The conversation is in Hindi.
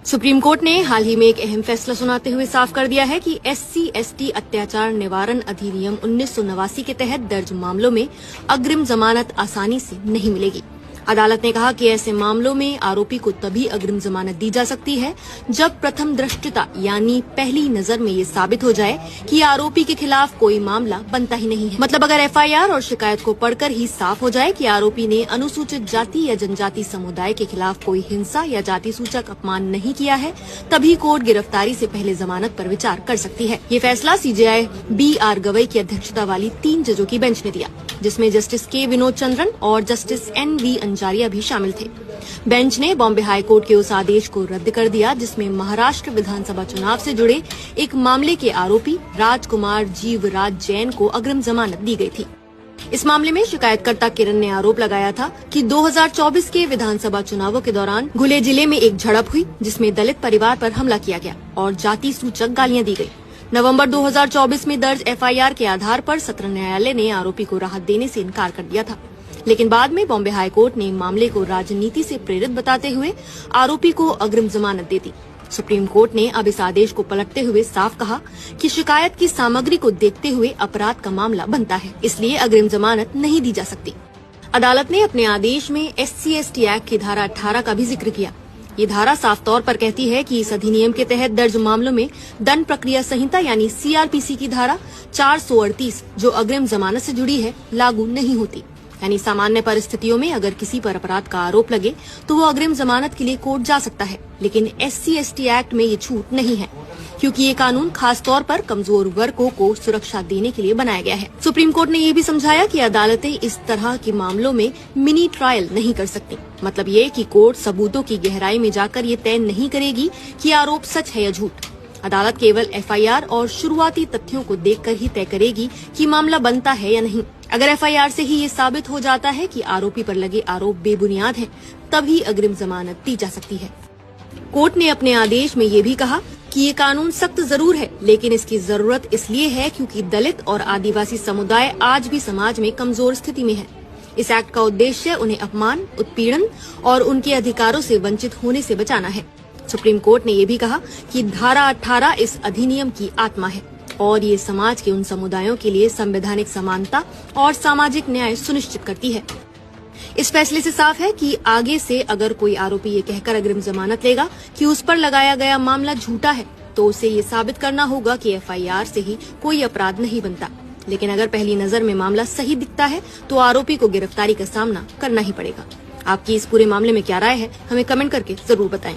सुप्रीम कोर्ट ने हाल ही में एक अहम फैसला सुनाते हुए साफ कर दिया है कि SC/ST अत्याचार निवारण अधिनियम 1989 के तहत दर्ज मामलों में अग्रिम जमानत आसानी से नहीं मिलेगी। अदालत ने कहा कि ऐसे मामलों में आरोपी को तभी अग्रिम जमानत दी जा सकती है जब प्रथम दृष्टता यानी पहली नजर में ये साबित हो जाए कि आरोपी के खिलाफ कोई मामला बनता ही नहीं है। मतलब अगर FIR और शिकायत को पढ़कर ही साफ हो जाए कि आरोपी ने अनुसूचित जाति या जनजाति समुदाय के खिलाफ कोई हिंसा या जाति सूचक अपमान नहीं किया है, तभी कोर्ट गिरफ्तारी से पहले जमानत पर विचार कर सकती है। ये फैसला CJI BR गवई की अध्यक्षता वाली 3 जजों की बेंच ने दिया, जिसमें जस्टिस K विनोद चंद्रन और जस्टिस NV अंजारिया भी शामिल थे। बेंच ने बॉम्बे हाई कोर्ट के उस आदेश को रद्द कर दिया जिसमें महाराष्ट्र विधानसभा चुनाव से जुड़े एक मामले के आरोपी राजकुमार जीवराज जैन को अग्रिम जमानत दी गई थी। इस मामले में शिकायतकर्ता किरण ने आरोप लगाया था कि 2024 के विधानसभा चुनावों के दौरान घुले जिले में एक झड़प हुई जिसमें दलित परिवार पर हमला किया गया और जाति सूचक गालियां दी गई। नवंबर 2024 में दर्ज FIR के आधार पर सत्र न्यायालय ने आरोपी को राहत देने से इनकार कर दिया था, लेकिन बाद में बॉम्बे हाई कोर्ट ने मामले को राजनीति से प्रेरित बताते हुए आरोपी को अग्रिम जमानत दे दी। सुप्रीम कोर्ट ने अब इस आदेश को पलटते हुए साफ कहा कि शिकायत की सामग्री को देखते हुए अपराध का मामला बनता है, इसलिए अग्रिम जमानत नहीं दी जा सकती। अदालत ने अपने आदेश में SC/ST एक्ट की धारा 18 का भी जिक्र किया। ये धारा साफ तौर पर कहती है कि इस अधिनियम के तहत दर्ज मामलों में दंड प्रक्रिया संहिता यानी CRPC की धारा 438 जो अग्रिम जमानत से जुड़ी है लागू नहीं होती। यानी सामान्य परिस्थितियों में अगर किसी पर अपराध का आरोप लगे तो वो अग्रिम जमानत के लिए कोर्ट जा सकता है, लेकिन SC/ST एक्ट में ये छूट नहीं है क्योंकि ये कानून खास तौर पर कमजोर वर्गों को सुरक्षा देने के लिए बनाया गया है। सुप्रीम कोर्ट ने ये भी समझाया कि अदालतें इस तरह के मामलों में मिनी ट्रायल नहीं कर सकती। मतलब ये कि कोर्ट सबूतों की गहराई में जाकर ये तय नहीं करेगी कि आरोप सच है या झूठ। अदालत केवल FIR और शुरुआती तथ्यों को देखकर ही तय करेगी कि मामला बनता है या नहीं। अगर FIR से ही ये साबित हो जाता है कि आरोपी पर लगे आरोप बेबुनियाद हैं, तभी अग्रिम जमानत दी जा सकती है। कोर्ट ने अपने आदेश में ये भी कहा कि ये कानून सख्त जरूर है, लेकिन इसकी जरूरत इसलिए है क्योंकि दलित और आदिवासी समुदाय आज भी समाज में कमजोर स्थिति में है। इस एक्ट का उद्देश्य उन्हें अपमान, उत्पीड़न और उनके अधिकारों से वंचित होने से बचाना है। सुप्रीम कोर्ट ने ये भी कहा कि धारा 18 इस अधिनियम की आत्मा है और ये समाज के उन समुदायों के लिए संवैधानिक समानता और सामाजिक न्याय सुनिश्चित करती है। इस फैसले से साफ है कि आगे से अगर कोई आरोपी ये कहकर अग्रिम जमानत लेगा कि उस पर लगाया गया मामला झूठा है, तो उसे ये साबित करना होगा कि FIR से ही कोई अपराध नहीं बनता। लेकिन अगर पहली नजर में मामला सही दिखता है तो आरोपी को गिरफ्तारी का सामना करना ही पड़ेगा। आपकी इस पूरे मामले में क्या राय है, हमें कमेंट करके जरूर बताएं।